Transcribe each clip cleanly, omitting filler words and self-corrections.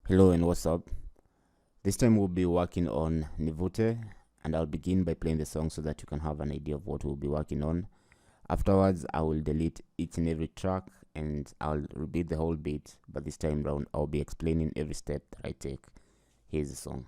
Hello and what's up? This time we'll be working on Nivute, and I'll begin by playing the song so that you can have an idea of what we'll be working on. Afterwards, I will delete each and every track and I'll repeat the whole beat, but this time round I'll be explaining every step that I take. Here's the song.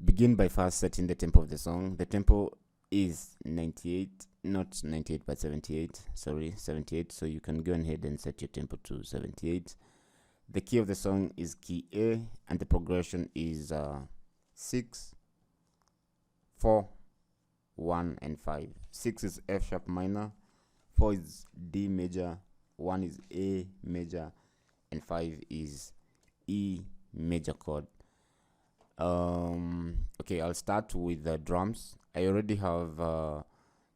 Begin by first setting the tempo of the song. The tempo is 98, not 98 but 78, sorry, 78, so you can go ahead and set your tempo to 78. The key of the song is key A, and the progression is 6, 4, 1 and 5. 6 is F sharp minor, 4 is D major, 1 is A major, and 5 is E major chord. Okay, I'll start with the drums. I already have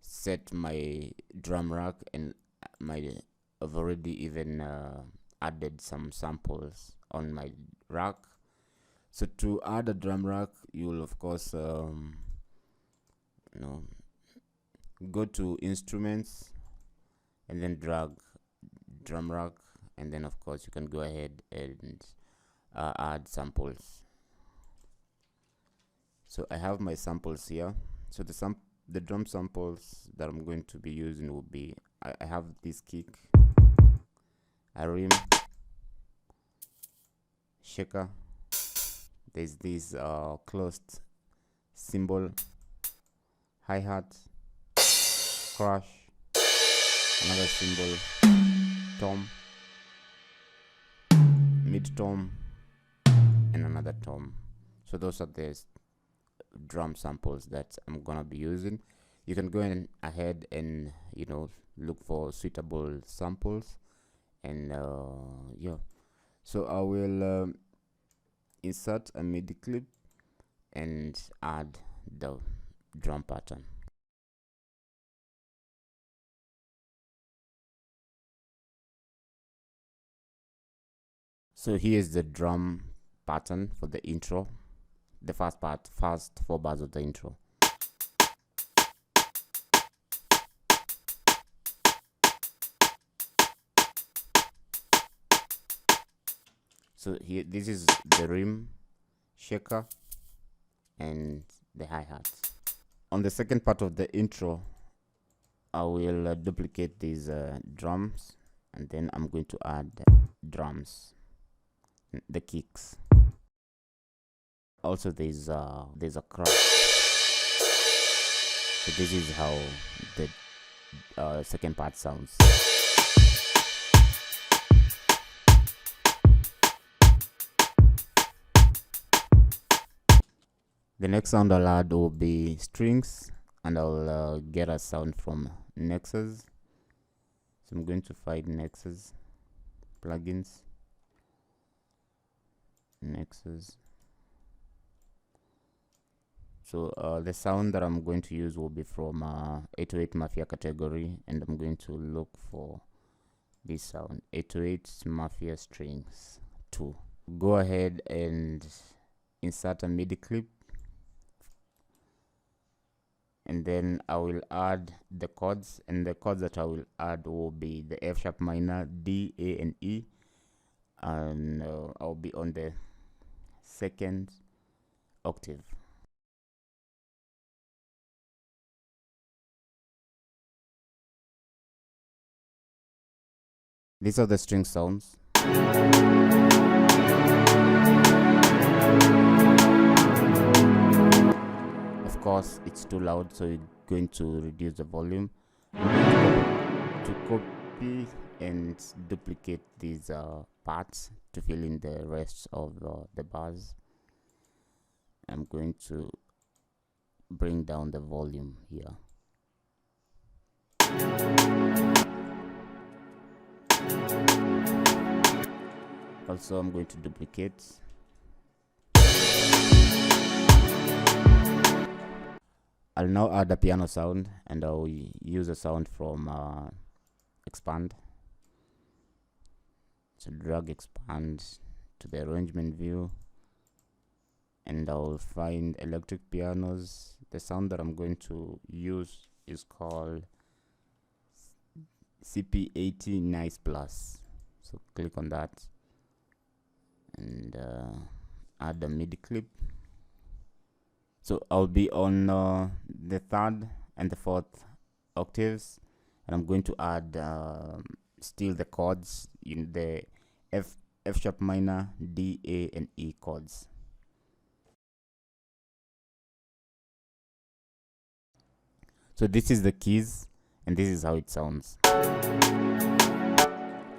set my drum rack, and I've already even added some samples on my rack. So to add a drum rack, you will of course go to instruments and then drag drum rack, and then of course you can go ahead and add samples. So I have my samples here. So the drum samples that I'm going to be using will be, I have this kick, a rim, shaker, there's this closed cymbal, hi-hat, crash, another cymbal, tom, mid-tom, and another tom. So those are the drum samples that I'm gonna be using. You can go ahead and look for suitable samples, and yeah. So I will insert a MIDI clip and add the drum pattern. So here's the drum pattern for the intro. The first part, first 4 bars of the intro. So here, this is the rim, shaker, and the hi-hat. On the second part of the intro, I will duplicate these drums, and then I'm going to add drums, the kicks. Also there's a crash. So this is how the second part sounds. The next sound I'll add will be strings, and I'll get a sound from Nexus. So I'm going to find Nexus plugins, Nexus. So the sound that I'm going to use will be from 808 Mafia category, and I'm going to look for this sound, 808 Mafia strings 2. Go ahead and insert a MIDI clip, and then I will add the chords, and the chords that I will add will be the F sharp minor, D, A, and E, and I'll be on the 2nd octave. These are the string sounds. Of course, it's too loud, so you're going to reduce the volume. To copy and duplicate these parts to fill in the rest of the bars, I'm going to bring down the volume here. Also, I'm going to duplicate. I'll now add a piano sound, and I'll use a sound from expand. So drag expand to the arrangement view, and I'll find electric pianos. The sound that I'm going to use is called CP80 Nice Plus. So click on that and add a MIDI clip. So I'll be on the 3rd and the 4th octaves, and I'm going to add still the chords in the F sharp minor, D, A, and E chords. So this is the keys, and this is how it sounds.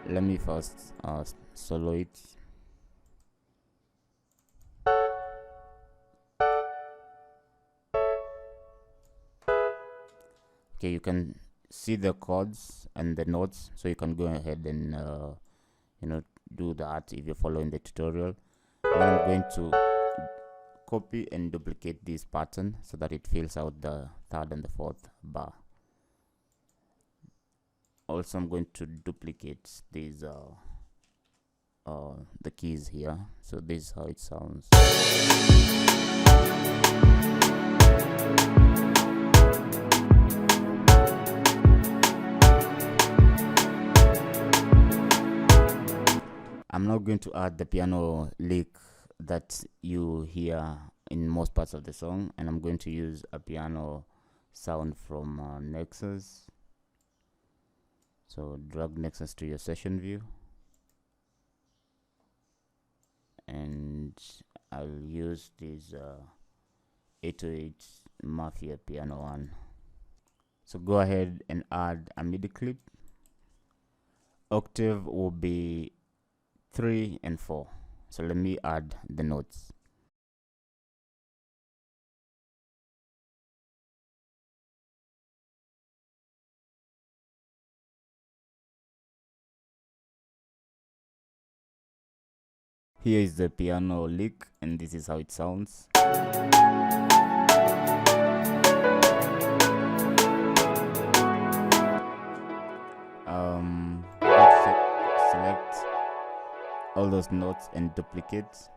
Let me first solo it. Okay, you can see the chords and the notes, so you can go ahead and do that if you're following the tutorial. Then I'm going to copy and duplicate this pattern so that it fills out the 3rd and the 4th bar. Also, I'm going to duplicate these the keys here. So this is how it sounds. I'm now going to add the piano lick that you hear in most parts of the song, and I'm going to use a piano sound from Nexus. So drag Nexus to your session view, and I'll use this 808 Mafia piano one. So go ahead and add a MIDI clip. Octave will be 3 and 4. So let me add the notes. Here is the piano lick, and this is how it sounds. Select all those notes and duplicate.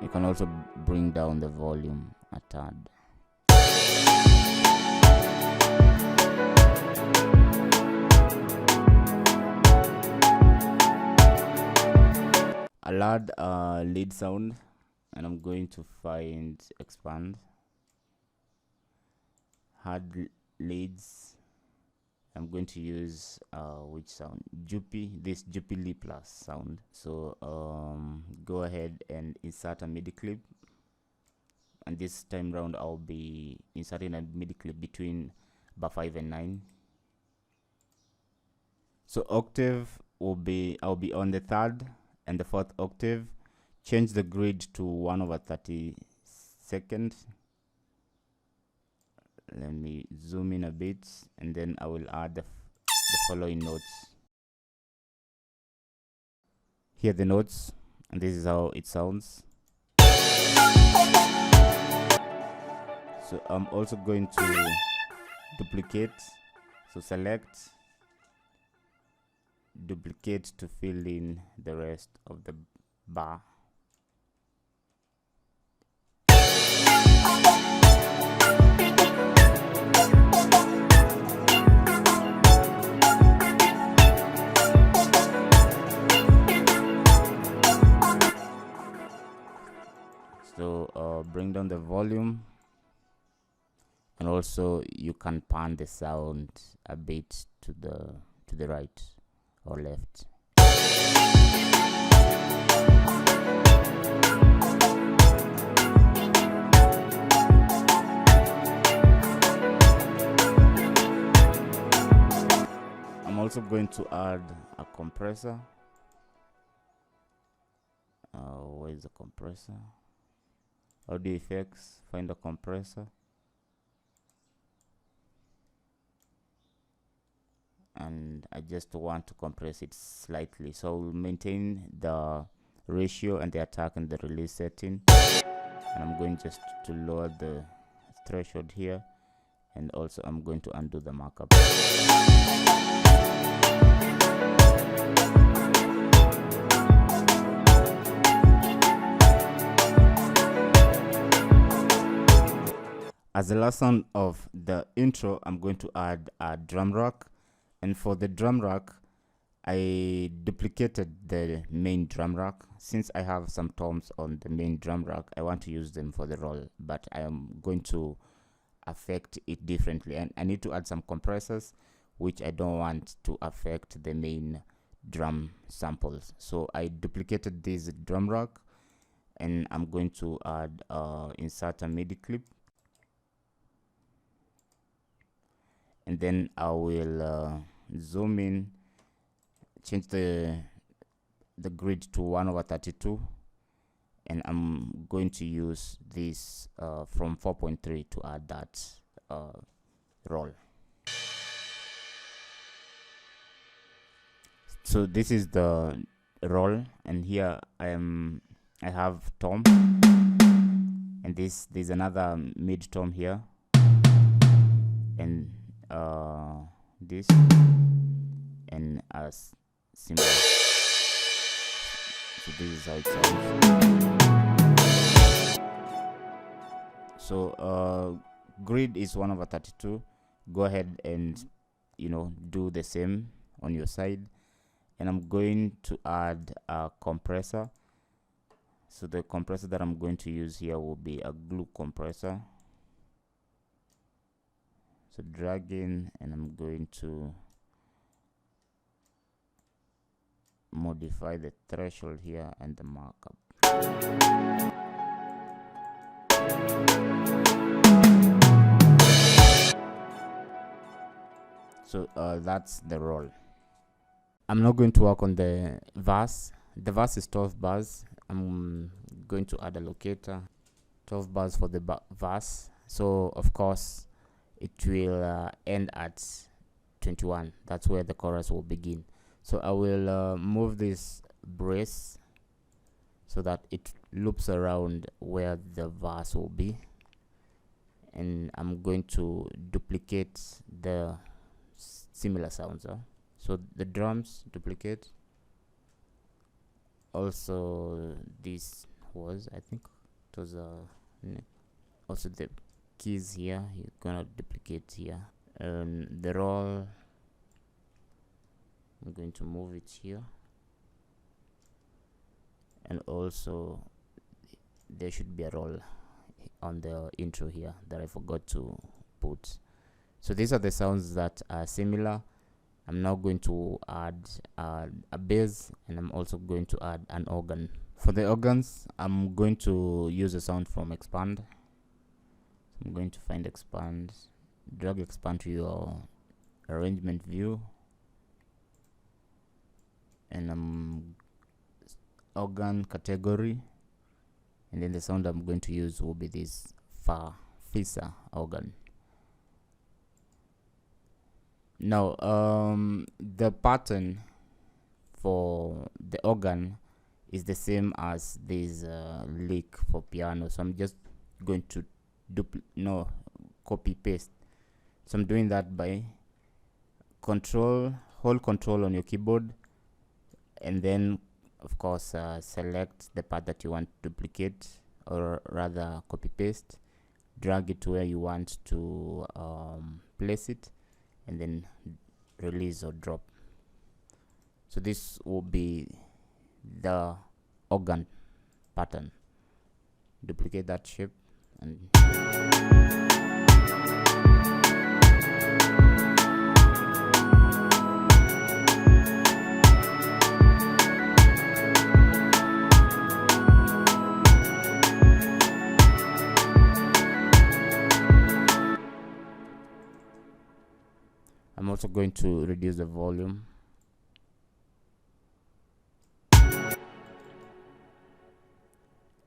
You can also bring down the volume a tad. I'll add a lead sound, and I'm going to find expand, add leads. I'm going to use which sound? This Jupilee Plus sound. So go ahead and insert a MIDI clip, and this time round I'll be inserting a MIDI clip between bar 5 and 9. So octave will be, I'll be on the 3rd and the 4th octave. Change the grid to 1/32. Let me zoom in a bit, and then I will add the following notes. Here are the notes, and this is how it sounds. So I'm also going to duplicate. So select, duplicate to fill in the rest of the bar. bring down the volume, and also you can pan the sound a bit to the right or left. I'm also going to add a compressor. Where is the compressor? Audio effects, find a compressor, and I just want to compress it slightly, so we'll maintain the ratio and the attack and the release setting, and I'm going just to lower the threshold here, and also I'm going to undo the markup. As the last sound of the intro, I'm going to add a drum rack, and for the drum rack I duplicated the main drum rack. Since I have some toms on the main drum rack, I want to use them for the roll, but I am going to affect it differently, and I need to add some compressors which I don't want to affect the main drum samples. So I duplicated this drum rack, and I'm going to add insert a MIDI clip, and then I will zoom in, change the grid to 1/32, and I'm going to use this from 4.3 to add that roll. So this is the roll, and here I have tom, and there's another mid tom here, and this, and as cymbal. So this is how it sounds. So grid is 1/32. Go ahead and do the same on your side, and I'm going to add a compressor. So the compressor that I'm going to use here will be a glue compressor. So drag in, and I'm going to modify the threshold here and the markup. So that's the roll. I'm not going to work on the verse. The verse is 12 bars. I'm going to add a locator, 12 bars for the verse. So of course it will end at 21. That's where the chorus will begin. So I will move this brace so that it loops around where the verse will be, and I'm going to duplicate the similar sounds. So the drums, duplicate. Also this was, I think it was also the keys here, you're gonna duplicate here, and the roll, I'm going to move it here, and also there should be a roll on the intro here that I forgot to put. So these are the sounds that are similar. I'm now going to add a bass, and I'm also going to add an organ. For the organs, I'm going to use a sound from Expand. I'm going to find Expand, drag Expand to your arrangement view, and organ category, and then the sound I'm going to use will be this Fisa organ. Now the pattern for the organ is the same as this lick for piano, so I'm just going to copy paste. So I'm doing that by hold control on your keyboard, and then of course select the part that you want to duplicate, or rather copy paste, drag it to where you want to place it, and then release or drop. So this will be the organ pattern. duplicate that shape, and I'm also going to reduce the volume.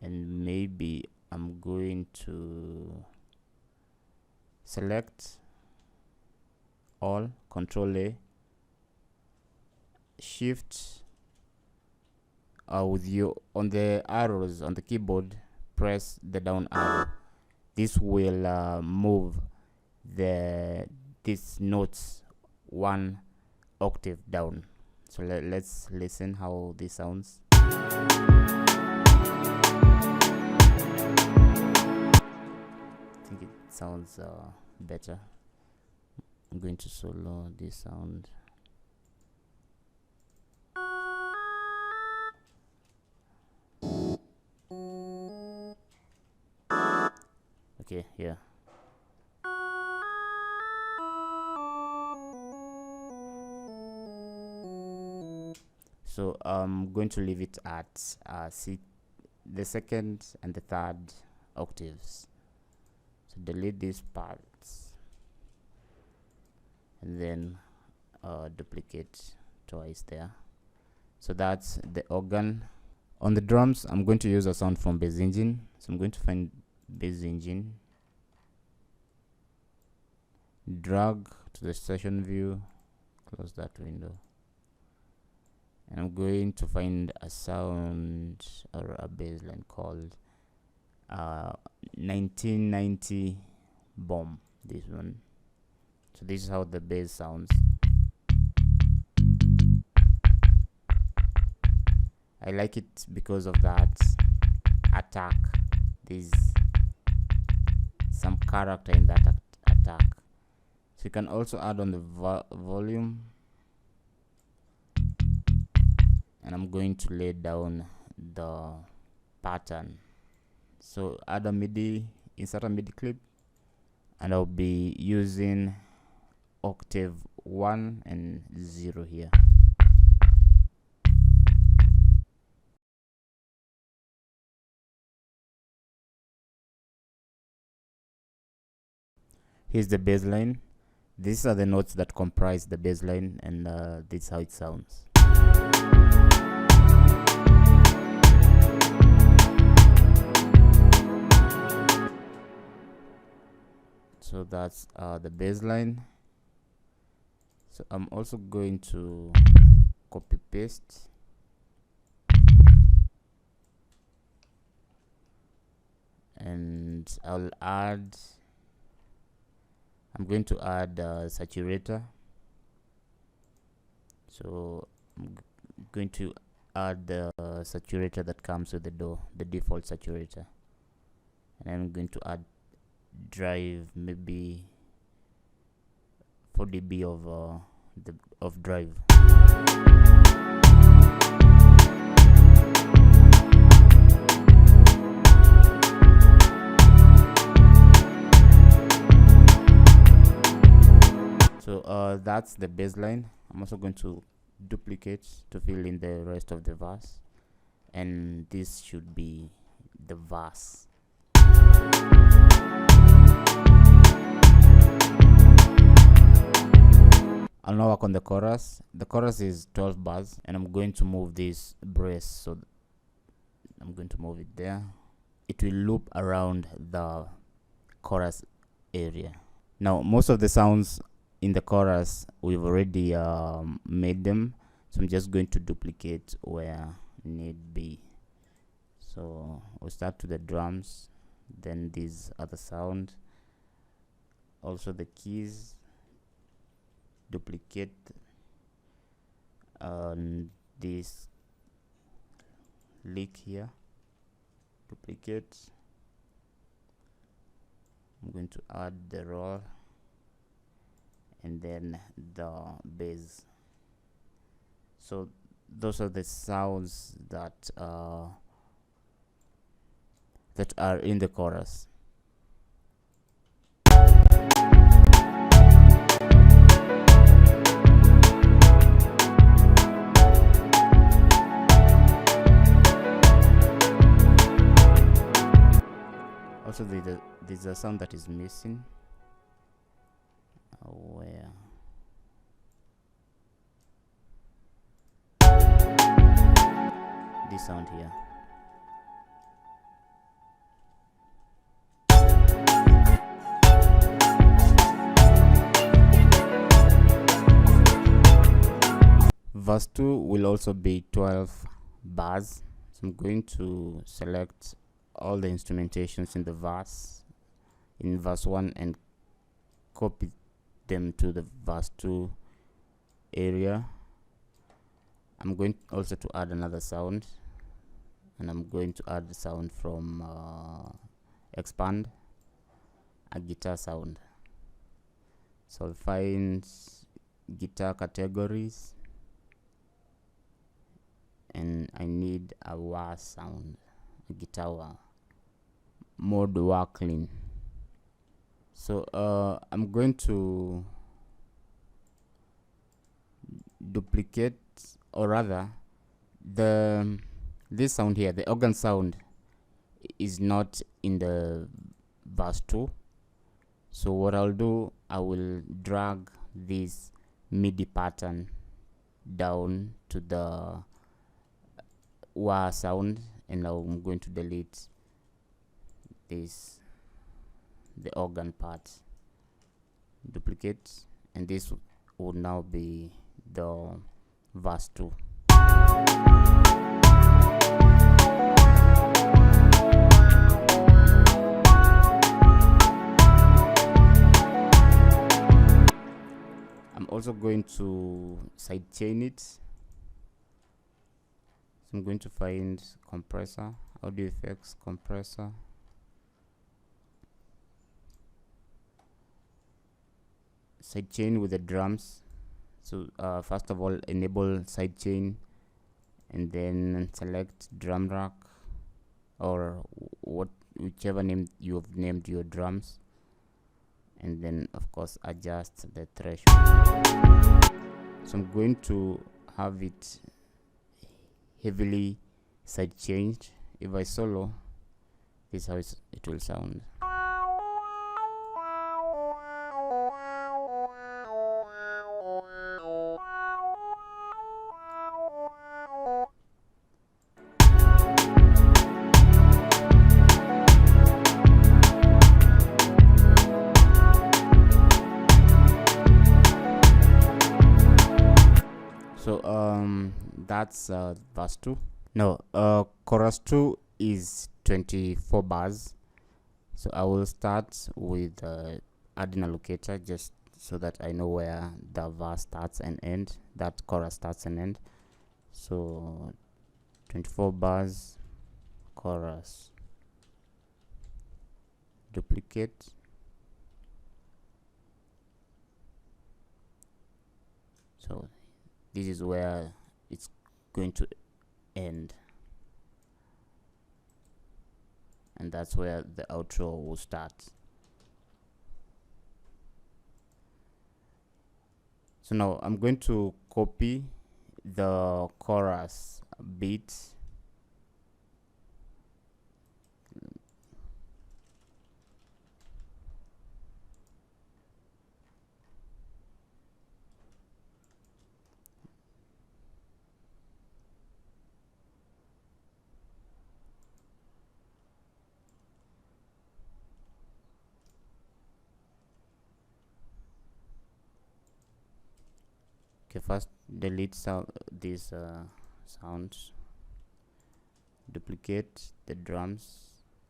And maybe I'm going to select all, Control A, Shift with you on the arrows on the keyboard, press the down arrow. This will move these notes one octave down. So let's listen how this sounds. I think it sounds better. I'm going to solo this sound. Okay, yeah. So I'm going to leave it at the second and the third octaves. So delete these parts and then duplicate twice there. So that's the organ. On the drums, I'm going to use a sound from Bass Engine. So I'm going to find Bass Engine, drag to the session view, close that window, and I'm going to find a sound or a bass line called 1990 Bomb, this one. So this is how the bass sounds. I like it because of that attack. There's some character in that attack. So you can also add on the volume, and I'm going to lay down the pattern. So add a MIDI, insert a MIDI clip, and I'll be using octave 1 and 0 here. Here's the bass line. These are the notes that comprise the bass line, and this is how it sounds. So that's the bass line. So I'm also going to copy paste and I'm going to add a saturator. So I'm going to add the saturator that comes with the default saturator, and I'm going to add drive, maybe 4 dB of drive. So that's the bass line. I'm also going to duplicate to fill in the rest of the verse, and this should be the verse. I'll now work on the chorus. The chorus is 12 bars, and I'm going to move this brace, so I'm going to move it there. It will loop around the chorus area. Now most of the sounds in the chorus we've already made them, so I'm just going to duplicate where need be. So we'll start to the drums, then this other sound, also the keys, duplicate this lick here, duplicate. I'm going to add the roll and then the bass. So those are the sounds that that are in the chorus. Also, there's a sound that is missing. Where? This sound here. Verse 2 will also be 12 bars. So I'm going to select all the instrumentations in the verse, in verse 1, and copy them to the verse 2 area. I'm going also to add another sound, and I'm going to add the sound from expand, a guitar sound. So I'll find guitar categories, and I need a wah sound, a guitar wah, mode wah clean. So I'm going to duplicate, or rather this sound here, the organ sound, is not in the verse 2. So what I'll do, I will drag this MIDI pattern down to the wah sound, and now I'm going to delete this, the organ part, duplicate, and this would now be the verse 2. I'm also going to sidechain it. So I'm going to find compressor, audio effects, compressor. Sidechain with the drums. So first of all, enable sidechain, and then select drum rack, or whichever name you have named your drums, and then of course adjust the threshold. So I'm going to have it heavily sidechained. If I solo, this is how it will sound. So that's verse 2. No, chorus 2 is 24 bars. So I will start with adding a locator, just so that I know where the verse starts and end, that chorus starts and end. So 24 bars, chorus, duplicate, so this is where it's going to end, and that's where the outro will start. So now I'm going to copy the chorus beat, okay. First delete these sounds, duplicate the drums.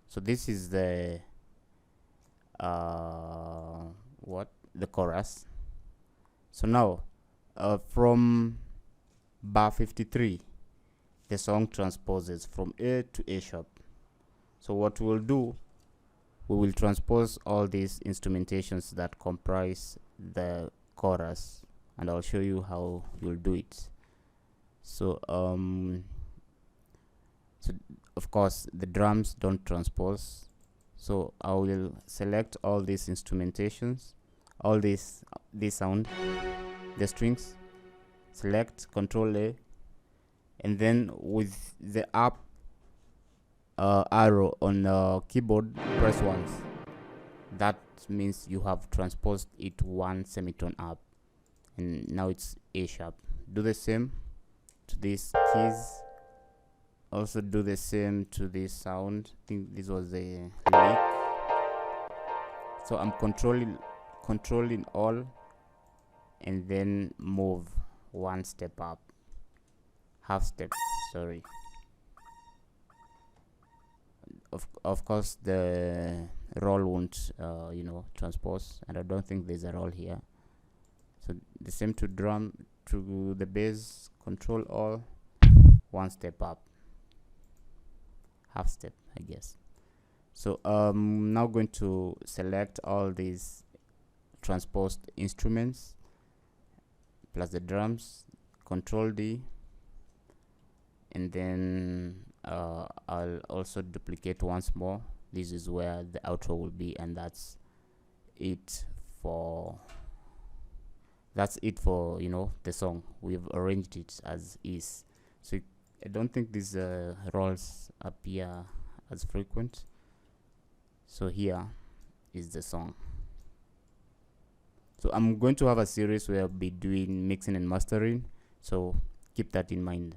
So this is the the chorus. So now from bar 53, the song transposes from A to A sharp. So what we'll do, we will transpose all these instrumentations that comprise the chorus, and I'll show you how you'll do it. So So of course the drums don't transpose, so I will select all these instrumentations, all this sound, the strings, select Control A, and then with the up arrow on keyboard, press once. That means you have transposed it one semitone up, and now it's A sharp. Do the same to these keys, also do the same to this sound. I think this was a lick, so I'm controlling all, and then move one step up, half step, sorry. Of course the roll won't transpose, and I don't think there's a roll here. So the same to drum, to the bass, control all, one step up, half step, I guess. So I'm now going to select all these transposed instruments plus the drums, Control D, and then I'll also duplicate once more. This is where the outro will be, and that's it for the song. We've arranged it as is, so I don't think these rolls appear as frequent. So here is the song. So I'm going to have a series where I'll be doing mixing and mastering, so keep that in mind.